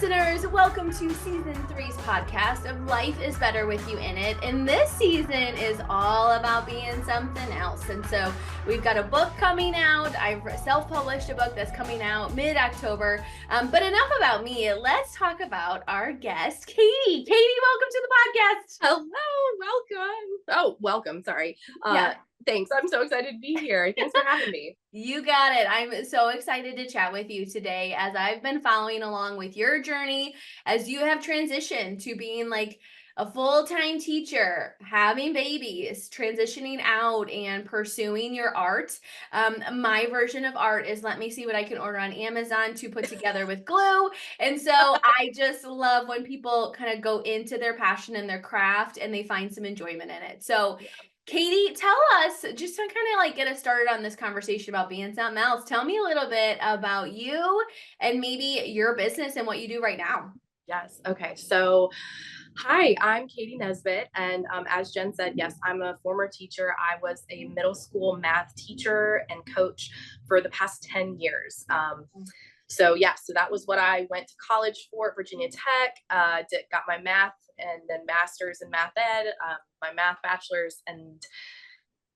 listeners, welcome to season 3's podcast of Life is Better with You in It. And this season is all about being something else. And so we've got a book coming out. I've self-published a book that's coming out mid-October. But enough about me. Let's talk about our guest, Katie. Katie, welcome to the podcast. Hello, welcome. Oh, welcome. Sorry. Thanks. I'm so excited to be here. Thanks for having me. You got it. I'm so excited to chat with you today as I've been following along with your journey as you have transitioned to being like a full-time teacher, having babies, transitioning out and pursuing your art. My version of art is let me see what I can order on Amazon to put together with glue. And so I just love when people kind of go into their passion and their craft and they find some enjoyment in it. So Katie, tell us, just to kind of like get us started on this conversation about being something else, tell me a little bit about you and maybe your business and what you do right now. Yes. Okay. So, hi, I'm Katie Nesbitt. And as Jen said, yes, I'm a former teacher. I was a middle school math teacher and coach for the past 10 years. So that was what I went to college for, Virginia Tech, got my math and then master's in math ed, my math bachelor's, and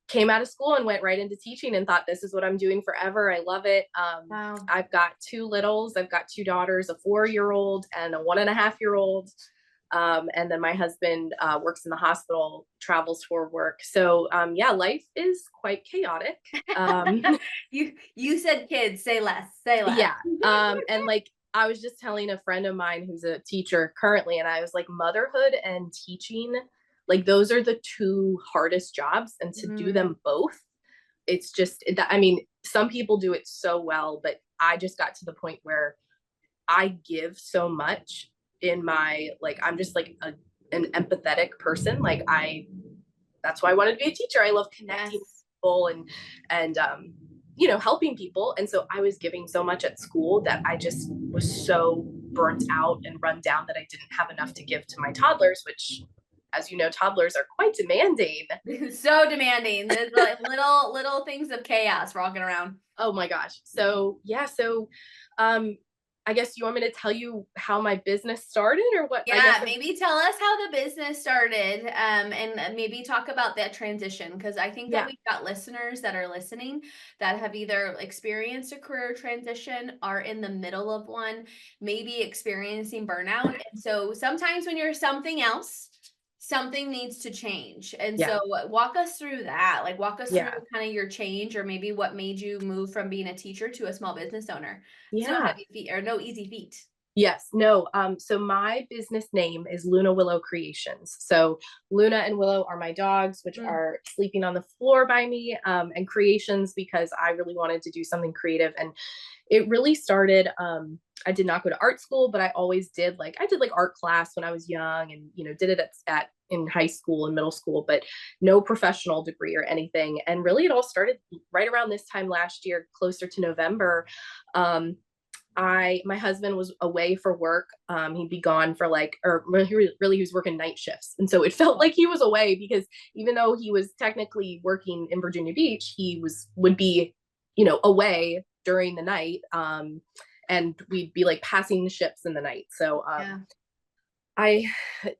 came out of school and went right into teaching and thought, this is what I'm doing forever. I love it. Wow. I've got two littles. I've got two daughters, a 4-year-old and a 1.5-year-old. And then my husband works in the hospital, travels for work. So life is quite chaotic. You said kids, say less. Yeah. And like, I was just telling a friend of mine who's a teacher currently, and I was like, motherhood and teaching, like those are the two hardest jobs, and to do them both, it's just, I mean, some people do it so well, but I just got to the point where I give so much in my, like, I'm just like an empathetic person. Like that's why I wanted to be a teacher. I love connecting with people and helping people. And so I was giving so much at school that I just was so burnt out and run down that I didn't have enough to give to my toddlers, which, as you know, toddlers are quite demanding. So demanding. There's like little things of chaos walking around. Oh my gosh. So I guess you want me to tell you how my business started or what? Yeah, maybe tell us how the business started, and maybe talk about that transition, because I think that we've got listeners that are listening that have either experienced a career transition, are in the middle of one, maybe experiencing burnout. And so sometimes when you're something else, something needs to change. And so walk us through that. Like walk us through kind of your change, or maybe what made you move from being a teacher to a small business owner. No heavy feet or no easy feet. Yes, no. So my business name is Luna Willow Creations. So Luna and Willow are my dogs, which are sleeping on the floor by me, and Creations because I really wanted to do something creative. And it really started, I did not go to art school, but I always did I did art class when I was young, and, did it in high school and middle school, but no professional degree or anything. And really it all started right around this time last year, closer to November. My husband was away for work. He'd be gone for he was working night shifts. And so it felt like he was away, because even though he was technically working in Virginia Beach, he would be, away during the night. And we'd be passing the ships in the night. So, I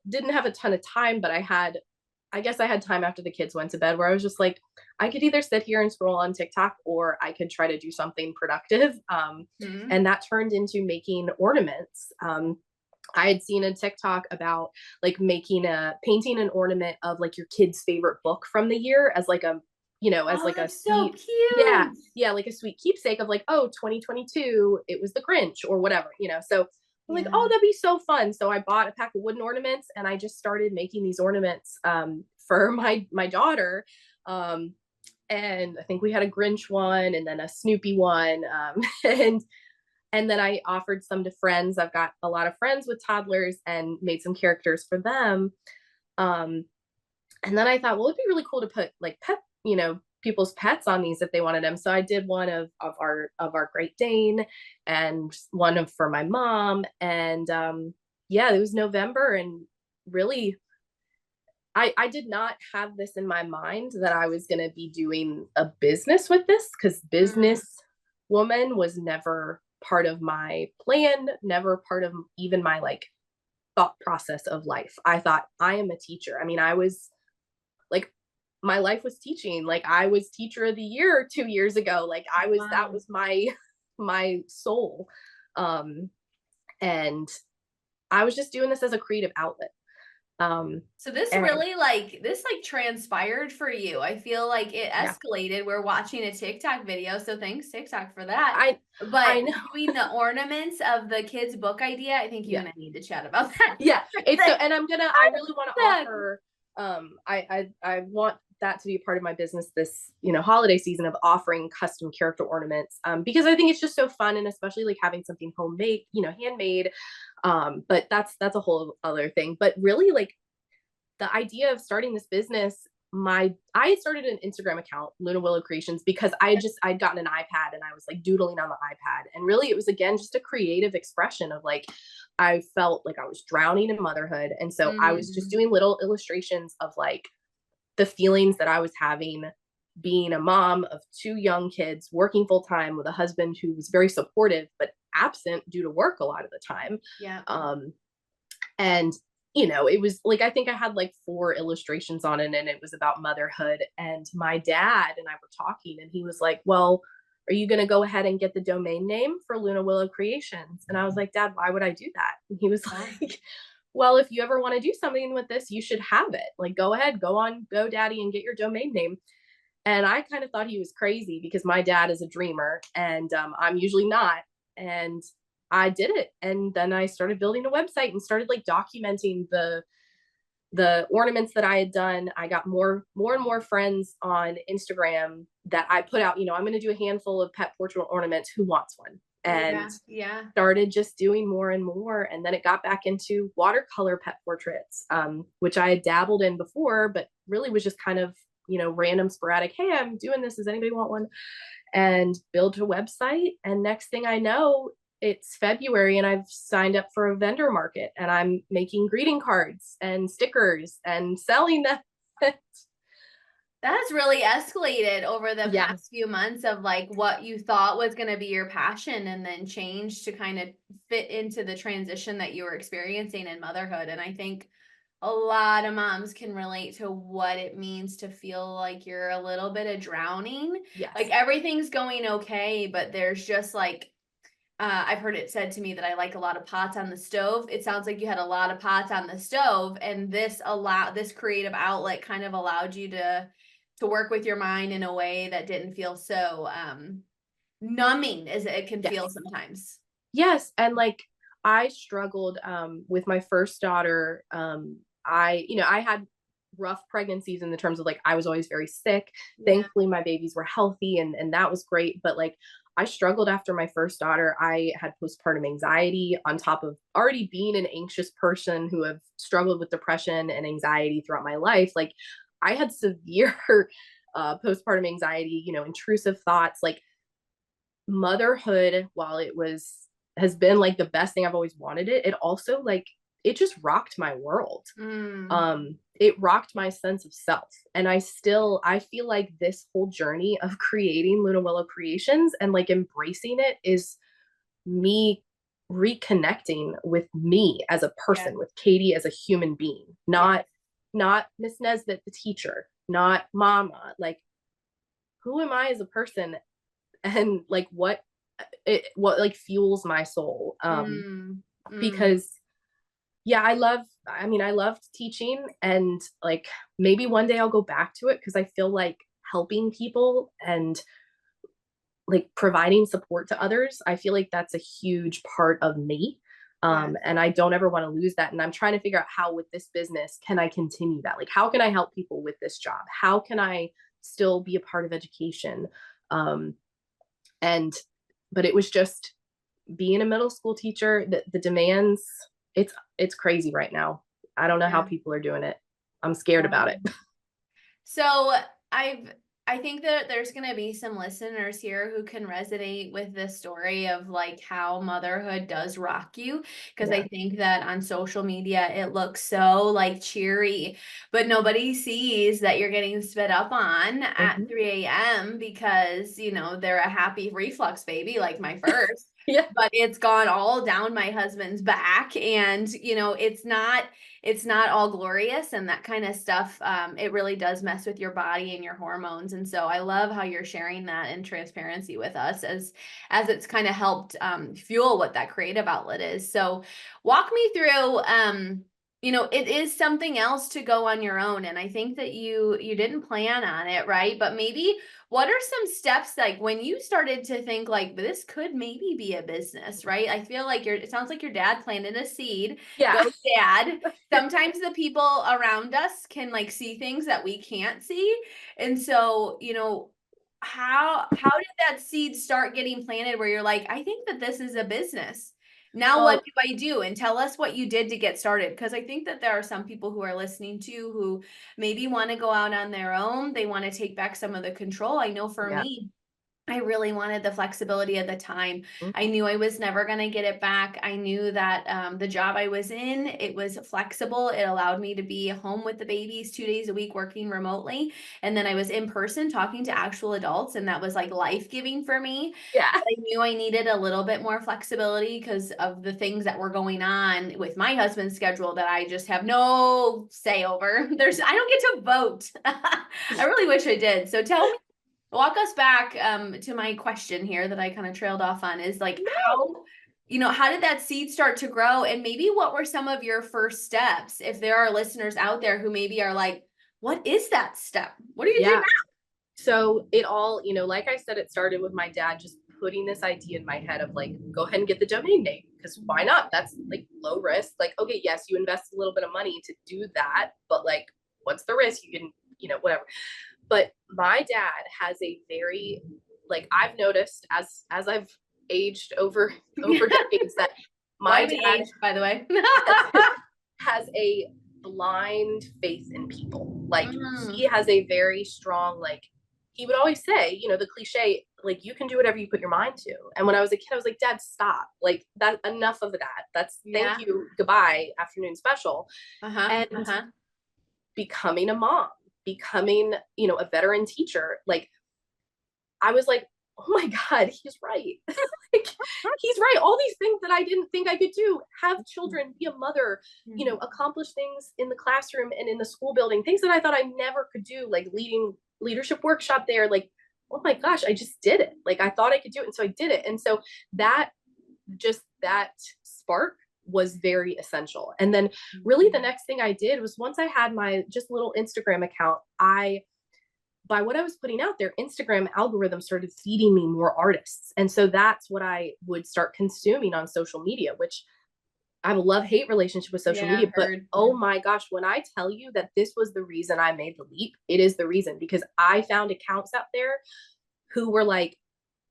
didn't have a ton of time, but I guess I had time after the kids went to bed where I was just like, I could either sit here and scroll on TikTok, or I could try to do something productive. And that turned into making ornaments. I had seen a TikTok about painting an ornament of your kid's favorite book from the year as a so sweet, cute. like a sweet keepsake of 2022, it was The Grinch or whatever, so I'm like, oh, that'd be so fun. So I bought a pack of wooden ornaments, and I just started making these ornaments for my daughter. And I think we had a Grinch one and then a Snoopy one. And then I offered some to friends. I've got a lot of friends with toddlers, and made some characters for them. And then I thought, well, it'd be really cool to put people's pets on these if they wanted them. So I did one of our Great Dane, and one for my mom. And it was November, and really I did not have this in my mind that I was going to be doing a business with this, because business woman was never part of my plan, never part of even my like thought process of life. I thought I am a teacher. I mean, I was like, my life was teaching. Like I was teacher of the year 2 years ago. Like I was, that Wow. was my soul. Um, and I was just doing this as a creative outlet. Um, So this and really like this like transpired for you. I feel like it yeah, escalated. We're watching a TikTok video, so thanks TikTok for that. I, But I know. doing the ornaments of the kids' book idea, I think you Yeah. and I need to chat about that. Yeah. It's so, I and I love really want to that. offer, I want that to be a part of my business this, holiday season of offering custom character ornaments. Because I think it's just so fun, and especially like having something homemade, handmade. But that's a whole other thing. But really like the idea of starting this business, I started an Instagram account, Luna Willow Creations, because I'd gotten an iPad and I was like doodling on the iPad. And really it was again just a creative expression of like I felt like I was drowning in motherhood. And so I was just Mhm. doing little illustrations of like the feelings that I was having being a mom of two young kids, working full time with a husband who was very supportive, but absent due to work a lot of the time. Yeah. Um, and it was like I think I had like four illustrations on it, and it was about motherhood. And my dad and I were talking, and he was like, well, are you going to go ahead and get the domain name for Luna Willow Creations? And I was like, Dad, why would I do that? And he was Yeah. like, well, if you ever want to do something with this, you should have it. Like, go ahead, go on GoDaddy and get your domain name. And I kind of thought he was crazy because my dad is a dreamer, and I'm usually not. And I did it. And then I started building a website and started like documenting the ornaments that I had done. I got more and more friends on Instagram that I put out, I'm going to do a handful of pet portrait ornaments. Who wants one? And Yeah. Yeah. started just doing more and more. And then it got back into watercolor pet portraits, which I had dabbled in before, but really was just kind of, random sporadic. Hey, I'm doing this. Does anybody want one? And build a website. And next thing I know, it's February and I've signed up for a vendor market and I'm making greeting cards and stickers and selling them. That's really escalated over the Yeah. past few months of like what you thought was going to be your passion and then changed to kind of fit into the transition that you were experiencing in motherhood. And I think a lot of moms can relate to what it means to feel like you're a little bit of drowning. Like Yes. everything's going okay, but there's just like I've heard it said to me that I like a lot of pots on the stove. It sounds like you had a lot of pots on the stove, and this creative outlet kind of allowed you to work with your mind in a way that didn't feel so numbing as it can feel Yes. sometimes. Yes. And like I struggled with my first daughter. I had rough pregnancies in the terms of like I was always very sick. Yeah. Thankfully my babies were healthy, and that was great. But like I struggled after my first daughter. I had postpartum anxiety on top of already being an anxious person who have struggled with depression and anxiety throughout my life. Like I had severe postpartum anxiety, intrusive thoughts. Like motherhood, while has been like the best thing I've always wanted, it also like it just rocked my world. Mm. It rocked my sense of self. And I feel like this whole journey of creating Luna Willow Creations and like embracing it is me reconnecting with me as a Yeah. person, with Katie as a human being, Yeah. not Miss Nesbitt the teacher, not mama. Like who am I as a person, and like what like fuels my soul. Mm. Mm. Because yeah, I loved teaching, and like maybe one day I'll go back to it because I feel like helping people and like providing support to others, I feel like that's a huge part of me. Yeah. And I don't ever want to lose that. And I'm trying to figure out how with this business can I continue that? Like how can I help people with this job? How can I still be a part of education? Um, and but it was just being a middle school teacher, the demands, it's crazy right now. I don't know how Yeah. people are doing it. I'm scared about it. Um, So I've I think that there's going to be some listeners here who can resonate with this story of like how motherhood does rock you, because I Yeah. think that on social media it looks so like cheery, but nobody sees that you're getting spit up on at Mm-hmm. 3 a.m. because, they're a happy reflux baby like my first. Yeah. but it's gone all down my husband's back. And, it's not all glorious and that kind of stuff. It really does mess with your body and your hormones. And so I love how you're sharing that in transparency with us as it's kind of helped fuel what that creative outlet is. So walk me through, it is something else to go on your own. And I think that you didn't plan on it, right? But maybe what are some steps like when you started to think like this could maybe be a business, right? I feel like it sounds like your dad planted a seed. Go Yeah. dad. Sometimes the people around us can like see things that we can't see. And so, how did that seed start getting planted where you're like, I think that this is a business. Now what Well, do I do? And tell us what you did to get started. Because I think that there are some people who are listening to who maybe want to go out on their own. They want to take back some of the control. I know for yeah. me, I really wanted the flexibility of the time. I Mhm. knew I was never going to get it back. I knew that the job I was in, it was flexible. It allowed me to be home with the babies 2 days a week working remotely. And then I was in person talking to actual adults. And that was like life-giving for me. Yeah. I knew I needed a little bit more flexibility because of the things that were going on with my husband's schedule that I just have no say over. I don't get to vote. I really wish I did. So tell me, walk us back to my question here that I kind of trailed off on is like No. how did that seed start to grow? And maybe what were some of your first steps? If there are listeners out there who maybe are like, what is that step? What do you do Yeah. So it all, like I said, it started with my dad just putting this idea in my head of like, go ahead and get the domain name because why not? That's like low risk. Like, okay, yes, you invest a little bit of money to do that, but like, what's the risk? You can, whatever. But my dad has a very, like, I've noticed as I've aged over now? over decades that Why my we dad age, by the way? has a blind faith in people. Like he Mm, has a very strong, like he would always say, the cliche, like you can do whatever you put your mind to. And when I was a kid, I was like, Dad, stop. Like that, enough of that. That's thank yeah. you, goodbye, afternoon special. Uh-huh. And Uh-huh. becoming a mom, becoming, a veteran teacher, like I was like, oh my God, he's right. Like, he's right. All these things that I didn't think I could do, have children, be a mother, Mhm. accomplish things in the classroom and in the school building, things that I thought I never could do, like leading leadership workshop there. Like, oh my gosh, I just did it. Like I thought I could do it. And so I did it. And so that that spark was very essential. And then really the next thing I did was once I had my just little Instagram account, by what I was putting out there, Instagram algorithm started feeding me more artists. And so that's what I would start consuming on social media, which I have a love-hate relationship with social Yeah, media. I've But heard. oh my gosh, when I tell you that this was the reason I made the leap, it is the reason because I found accounts out there who were like,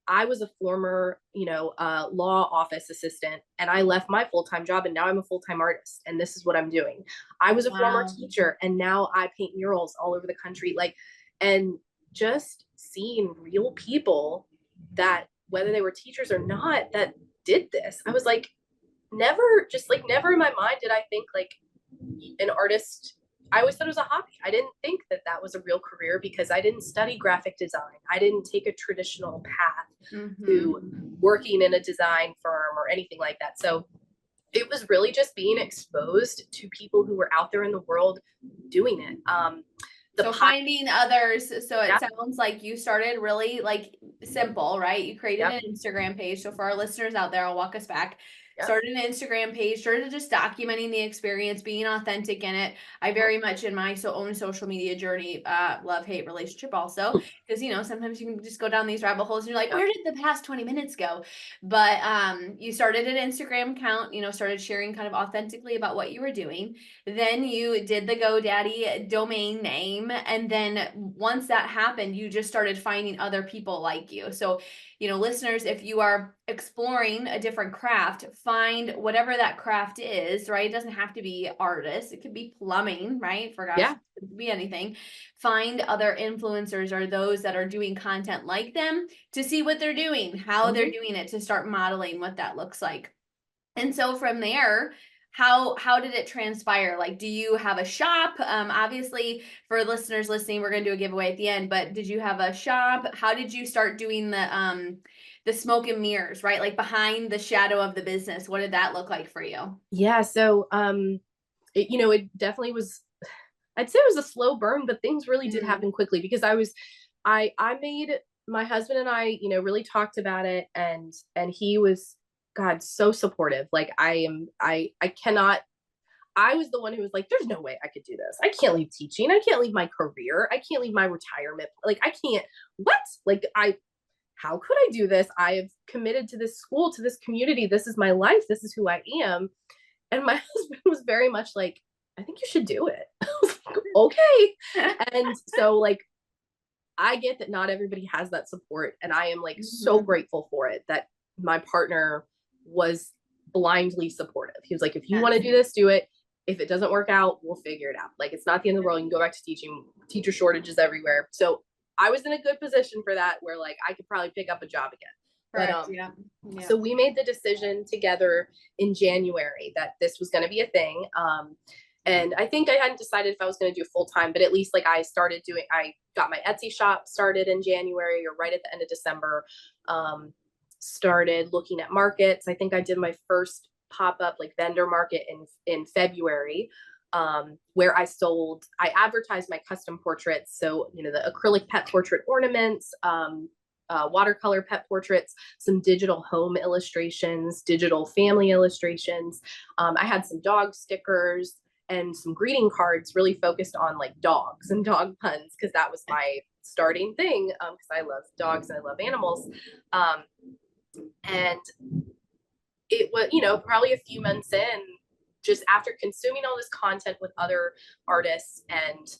I was a former, law office assistant and I left my full-time job and now I'm a full-time artist and this is what I'm doing. I was a former Wow. teacher and now I paint murals all over the country. Like, and just seeing real people that whether they were teachers or not that did this, I was like, never in my mind did I think like an artist. I always thought it was a hobby. I didn't think that that was a real career because I didn't study graphic design. I didn't take a traditional path to Mhm. working in a design firm or anything like that. So it was really just being exposed to people who were out there in the world doing it. The So pie, finding others, so it yeah, sounds like you started really like simple, right? You created yep, an Instagram page. So for our listeners out there, I'll walk us back. yep, Started an Instagram page, started just documenting the experience, being authentic in it. I very much in my own social media journey, love hate relationship also, because sometimes you can just go down these rabbit holes and you're like, yep, where did the past 20 minutes go? But you started an Instagram account, started sharing kind of authentically about what you were doing. Then you did the GoDaddy domain name. And then once that happened, you just started finding other people like you. So, listeners, if you are exploring a different craft, find whatever that craft is, right? It doesn't have to be artist, it could be plumbing, right? For gosh, yeah, it could be anything. Find other influencers or those that are doing content like them to see what they're doing, how they're mm-hmm. doing it, to start modeling what that looks like. And so from there, how did it transpire? Like, do you have a shop? Obviously, for listeners listening, we're gonna do a giveaway at the end. But did you have a shop? How did you start doing the smoke and mirrors, right? Like behind the shadow of the business. What did that look like for you? Yeah. So, it definitely was, I'd say it was a slow burn, but things really did Mm, happen quickly because I made my husband and I, really talked about it, and he was, God, so supportive. Like I cannot, I was the one who was like, there's no way I could do this. I can't leave teaching. I can't leave my career. I can't leave my retirement. Like I can't, what? Like how could I do this? I have committed to this school, to this community. This is my life. This is who I am. And my husband was very much like, I think you should do it. I was like, okay. And so like I get that not everybody has that support. And I am like so mhm. grateful for it that my partner was blindly supportive. He was like, if you want to Yes. do this, do it. If it doesn't work out, we'll figure it out. Like it's not the end of the world. You can go back to teaching, teacher shortages everywhere. So I was in a good position for that where like I could probably pick up a job again. But Correct. Yeah. Yeah. so we made the decision together in January that this was going to be a thing. And I think I hadn't decided if I was going to do full time, but at least like I got my Etsy shop started in January or right at the end of December. Started looking at markets. I think I did my first pop up like vendor market in February, where I advertised my custom portraits. So, the acrylic pet portrait ornaments, watercolor pet portraits, some digital home illustrations, digital family illustrations. I had some dog stickers and some greeting cards really focused on like dogs and dog puns because that was my starting thing because I love dogs and I love animals. Um, and it was, probably a few months in, just after consuming all this content with other artists and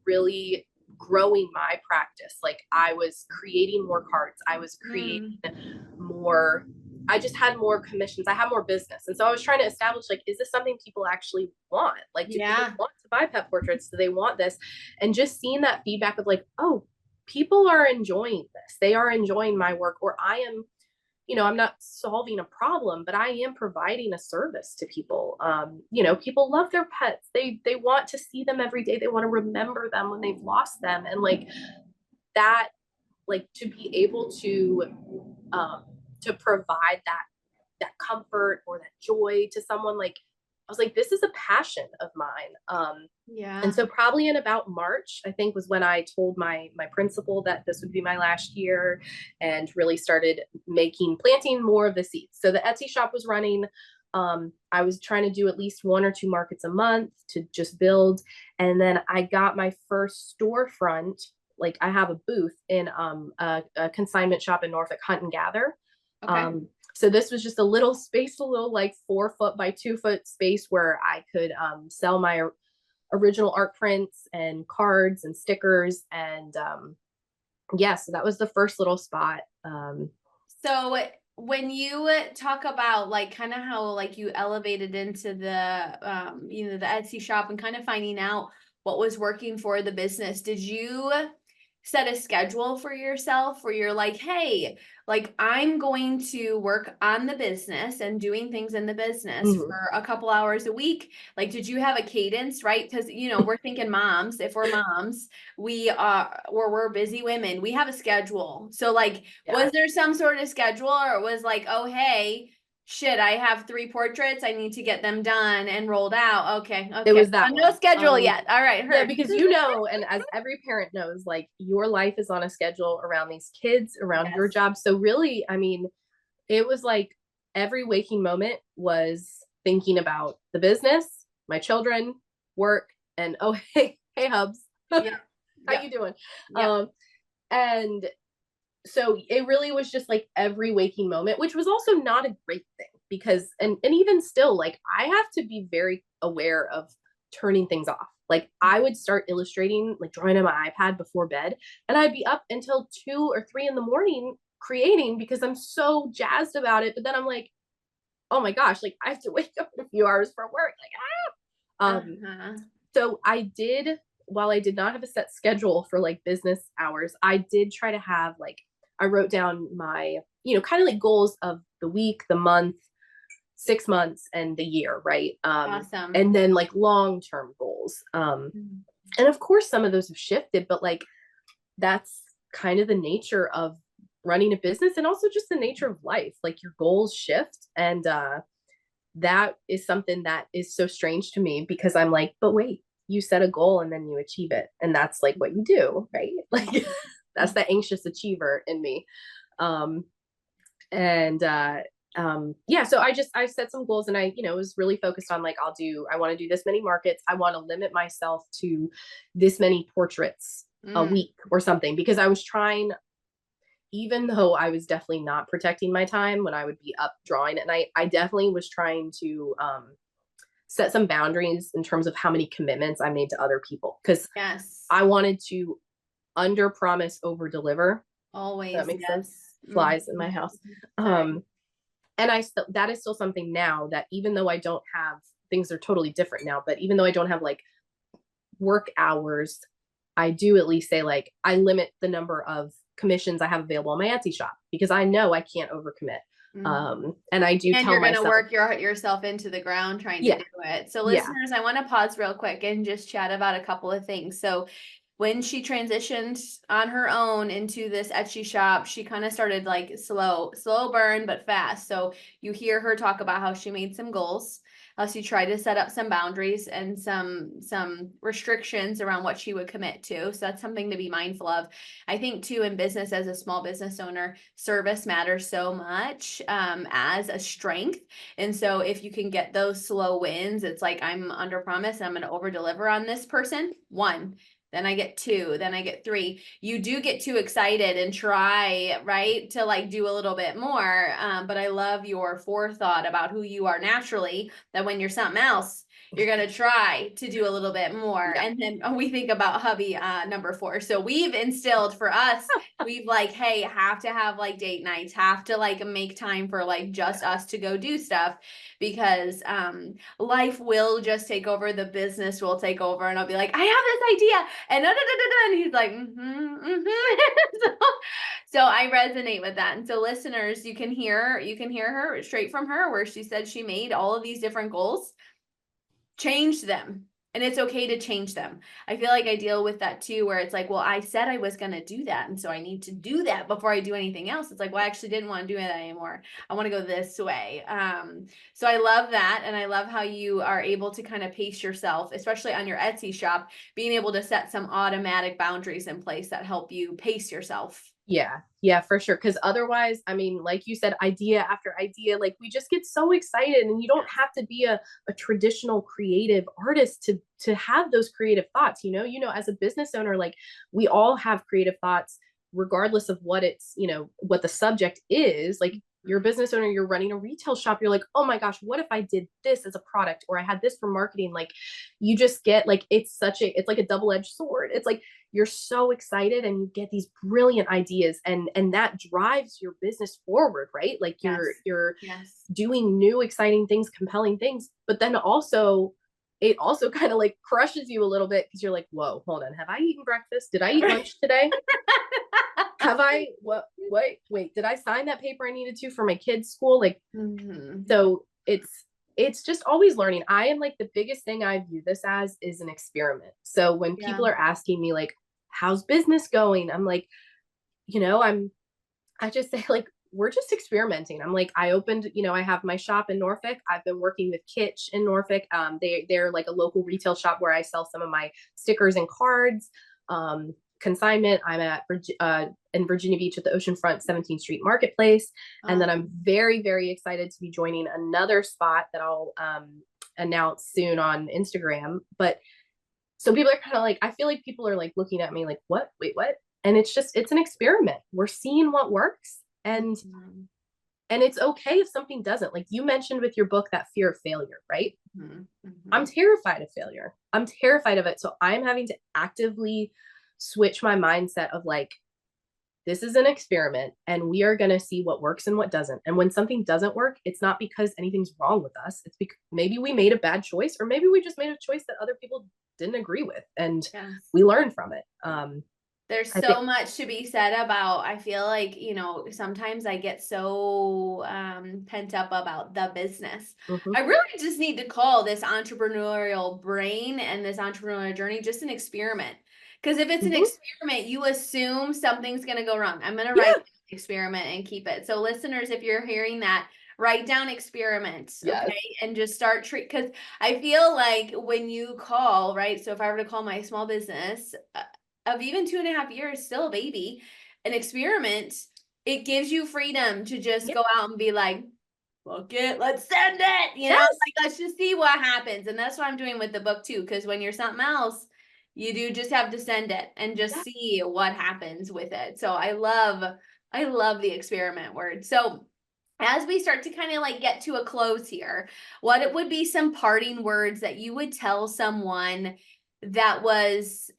really growing my practice. Like I was creating more cards. I was creating Mm, more. I just had more commissions. I had more business. And so I was trying to establish like, is this something people actually want? Like, do people yeah. want to buy pet portraits? Do they want this? And just seeing that feedback of like, oh, people are enjoying this. They are enjoying my work, or I am, I'm not solving a problem, but I am providing a service to people. People love their pets. They want to see them every day. They want to remember them when they've lost them, and like that, like to be able um, to provide that comfort or that joy to someone. Like I was like, this is a passion of mine. And Yeah. so probably in about March, I think was when I told my principal that this would be my last year and really started planting more of the seeds. So the Etsy shop was running. I was trying to do at least 1 or 2 markets a month to just build. And then I got my first storefront. Like I have a booth in a consignment shop in Norfolk, Hunt and Gather. Okay. So this was just a little space, a little like 4 foot by 2 foot space where I could sell my original art prints and cards and stickers. And yeah, so that was the first little spot. So when you talk about like kind of how like you elevated into the Etsy shop and kind of finding out what was working for the business, did you set a schedule for yourself where you're like, hey, like I'm going to work on the business and doing things in the business Mhm. for a couple hours a week? Like, did you have a cadence, right? Because we're thinking moms, if we're moms, we're busy women, we have a schedule. So like, Yeah, was there some sort of schedule, or it was like, oh hey, shit, I have 3 portraits, I need to get them done and rolled out. Okay, it okay. was that No one. schedule yet. All right, Yeah, heard. because and as every parent knows, like your life is on a schedule around these kids, around your Yes. job. So really, I mean, it was like every waking moment was thinking about the business, my children, work, and oh hey hubs, how Yep. you Yep. doing? Yep. Um, and so it really was just like every waking moment, which was also not a great thing because and even still, like I have to be very aware of turning things off. Like I would start illustrating, like drawing on my iPad before bed, and I'd be up until 2 or 3 in the morning creating because I'm so jazzed about it. But then I'm like, oh my gosh, like I have to wake up in a few hours for work. Like Uh-huh. so I did, while I did not have a set schedule for like business hours, I did try to have like, I wrote down my, kind of like goals of the week, the month, 6 months, and the year, right? Awesome. And then like long term goals. Mhm. And of course, some of those have shifted, but like that's kind of the nature of running a business and also just the nature of life. Like your goals shift. And that is something that is so strange to me because I'm like, but wait, you set a goal and then you achieve it. And that's like what you do, right? Like that's the anxious achiever in me. Um, and yeah, so I set some goals and I, was really focused on like, I want to do this many markets. I want to limit myself to this many portraits a Mm, week or something because I was trying, even though I was definitely not protecting my time when I would be up drawing at night, I definitely was trying to set some boundaries in terms of how many commitments I made to other people because yes. I wanted to under promise, over deliver. That Always, makes sense. yes. Flies in my house. Sorry. And that is still something now that even though I don't have, things are totally different now, but even though I don't have like work hours, I do at least say like I limit the number of commissions I have available on my Etsy shop because I know I can't overcommit. Mhm. And I do And tell you're gonna myself, work yourself into the ground trying to yeah, do it. So yeah, listeners, I want to pause real quick and just chat about a couple of things. So when she transitioned on her own into this Etsy shop, she kind of started like slow burn, but fast. So you hear her talk about how she made some goals, how she tried to set up some boundaries and some restrictions around what she would commit to. So that's something to be mindful of. I think too in business as a small business owner, service matters so much as a strength. And so if you can get those slow wins, it's like I'm under promise and I'm going to over deliver on this person. One, then I get two, then I get three. You do get too excited and try, right, to like do a little bit more. But I love your forethought about who you are naturally, that when you're something else, you're going to try to do a little bit more. yeah, And then we think about hubby number 4. So we've instilled for us, we've like, hey, have to have like date nights, have to like make time for like just us to go do stuff because life will just take over, the business will take over, and I'll be like, I have this idea, and da, da, da, da, da, and he's like, so, so I resonate with that. And so listeners, you can hear her straight from her where she said she made all of these different goals, changed them. And it's okay to change them. I feel like I deal with that too, where it's like, well, I said I was going to do that. And so I need to do that before I do anything else. It's like, well, I actually didn't want to do that anymore. I want to go this way. So I love that. And I love how you are able to kind of pace yourself, especially on your Etsy shop, being able to set some automatic boundaries in place that help you pace yourself. yeah, yeah, for sure. Because otherwise, I mean, like you said, idea after idea, like we just get so excited, and you don't have to be a traditional creative artist to have those creative thoughts. As a business owner, like we all have creative thoughts, regardless of what the subject is. Like you're a business owner, you're running a retail shop, you're like, oh my gosh, what if I did this as a product, or I had this for marketing? Like you just get like it's like a double-edged sword. It's like you're so excited and you get these brilliant ideas, and that drives your business forward, right? Like you're Yes. you're Yes. doing new exciting things, compelling things, but then also it also kind of like crushes you a little bit because you're like, whoa, hold on, have I eaten breakfast? Did I eat lunch today? Have I what wait, did I sign that paper I needed to for my kids school? Like, Mhm. so it's just always learning. I am like, the biggest thing I view this as is an experiment. So when Yeah. people are asking me like, how's business going, I'm like, I just say like, we're just experimenting. I'm like, I have my shop in Norfolk. I've been working with Kitsch in Norfolk. They're like a local retail shop where I sell some of my stickers and cards. Consignment. I'm at in Virginia Beach at the Oceanfront 17th Street Marketplace, and then Um, I'm very, very excited to be joining another spot that I'll announce soon on Instagram. But so people are kind of like, I feel like people are like looking at me like, what? Wait, what? And it's an experiment. We're seeing what works, mhm. and it's okay if something doesn't. Like you mentioned with your book, that fear of failure, right? Mhm. I'm Mhm. terrified of failure. I'm terrified of it. So I'm having to actively switch my mindset of like, this is an experiment and we are going to see what works and what doesn't. And when something doesn't work, it's not because anything's wrong with us. It's because maybe we made a bad choice, or maybe we just made a choice that other people didn't agree with, and Yes. we learn from it. There's I think, so much to be said about, I feel like, sometimes I get so pent up about the business. mhm, I really just need to call this entrepreneurial brain and this entrepreneurial journey just an experiment. Because if it's an mhm, experiment, you assume something's going to go wrong. I'm going to write yeah, Experiment and keep it. So listeners, if you're hearing that, write down experiments, Yes. okay? And just start because I feel like when you call, right? So if I were to call my small business of even 2.5 years, still a baby, an experiment, it gives you freedom to just Yeah. go out and be like, book it, let's send it, Yes. like let's just see what happens. And that's what I'm doing with the book too, because when you're something else, you do just have to send it and just Yeah. see what happens with it. So I love the experiment word. So as we start to kind of like get to a close here, what it would be some parting words that you would tell someone that was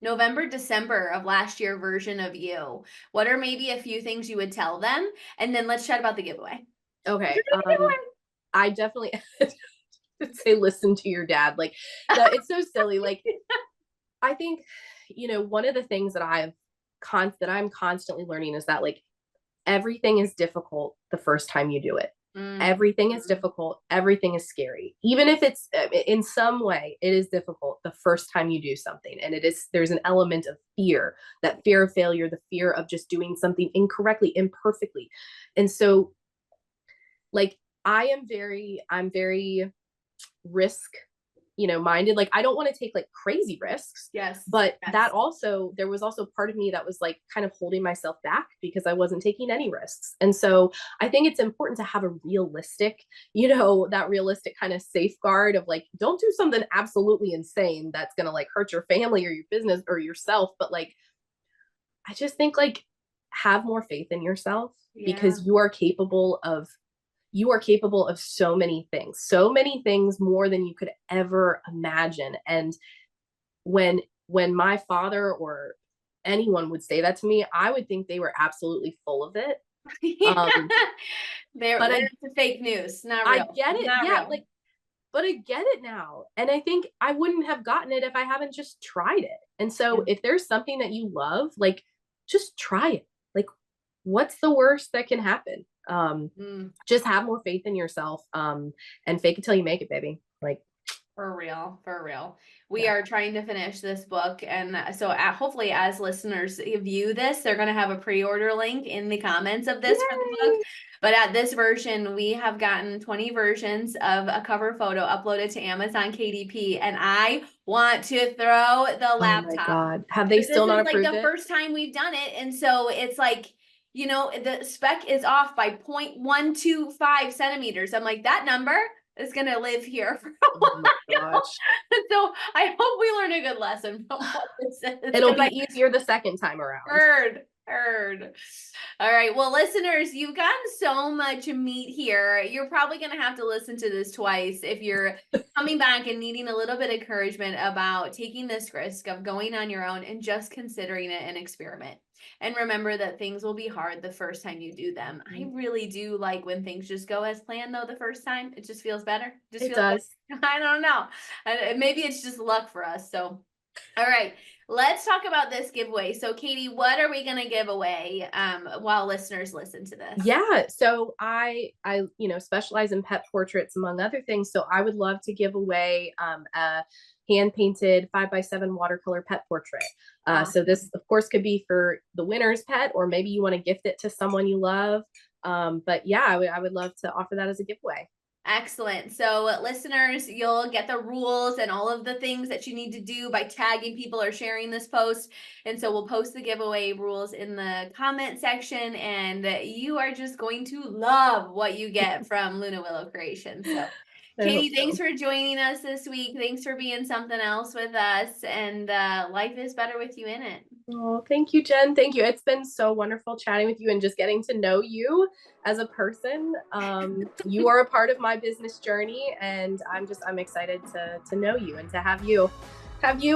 November, December of last year version of you? What are maybe a few things you would tell them? And then let's chat about the giveaway. Okay. I definitely say listen to your dad. Like, no, it's so silly. Like, I think, one of the things that I'm constantly learning is that, like, everything is difficult the first time you do it. Mm. Everything is difficult. Everything is scary. Even if it's in some way, it is difficult the first time you do something. And there's an element of fear, that fear of failure, the fear of just doing something incorrectly, imperfectly. And so, like, I'm very risk minded. Like, I don't want to take like crazy risks. Yes. But Yes. there was also part of me that was like kind of holding myself back because I wasn't taking any risks. And so I think it's important to have a realistic, that realistic kind of safeguard of like, don't do something absolutely insane that's going to like hurt your family or your business or yourself. But like, I just think like, have more faith in yourself, Yeah. because you are capable of so many things more than you could ever imagine. And when my father or anyone would say that to me, I would think they were absolutely full of it. Um, There, but it's fake news, not I real, get it. not Yeah, real. like, but I get it now. And I think I wouldn't have gotten it if I haven't just tried it. And so Yeah. if there's something that you love, like, just try it. Like, what's the worst that can happen? Mm. Just have more faith in yourself, and fake it till you make it, baby. Like, For real, for real. We yeah. are trying to finish this book. And so hopefully as listeners view this, they're going to have a pre-order link in the comments of this for the book. Yay! But at this version, we have gotten 20 versions of a cover photo uploaded to Amazon KDP. And I want to throw the Oh my laptop. God. Have they This still is not like approved the it? first time we've done it. And so it's like, the spec is off by 0.125 centimeters. I'm like, that number is going to live here for a Oh my while. gosh. So I hope we learn a good lesson from what this is. It'll 'Cause be easier the second time around. heard. All right. Well, listeners, you've gotten so much meat here. You're probably going to have to listen to this twice if you're coming back and needing a little bit of encouragement about taking this risk of going on your own and just considering it an experiment. And remember that things will be hard the first time you do them. I really do like when things just go as planned, though, the first time. It just feels better. Just It feels does. better. I don't know. Maybe it's just luck for us. So, all right, let's talk about this giveaway. So, Katie, what are we going to give away while listeners listen to this? Yeah. So I specialize in pet portraits, among other things. So I would love to give away a hand painted 5x7 watercolor pet portrait. So this, of course, could be for the winner's pet, or maybe you want to gift it to someone you love. But yeah, I would love to offer that as a giveaway. Excellent. So, listeners, you'll get the rules and all of the things that you need to do by tagging people or sharing this post. And so, we'll post the giveaway rules in the comment section, and you are just going to love what you get from Luna Willow Creations. So, I hope Katie, thanks so. for joining us this week. Thanks for being something else with us. And life is better with you in it. Oh, thank you, Jen. Thank you. It's been so wonderful chatting with you and just getting to know you as a person. You are a part of my business journey, and I'm excited to know you and to have you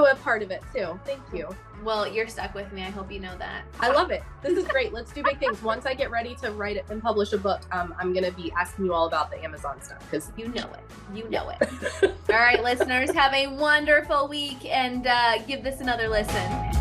a part of it too. Thank you. Well, you're stuck with me. I hope you know that. I love it. This is great. Let's do big things. Once I get ready to write it and publish a book, I'm going to be asking you all about the Amazon stuff, because you know it. You know it. All right, listeners, have a wonderful week, and give this another listen.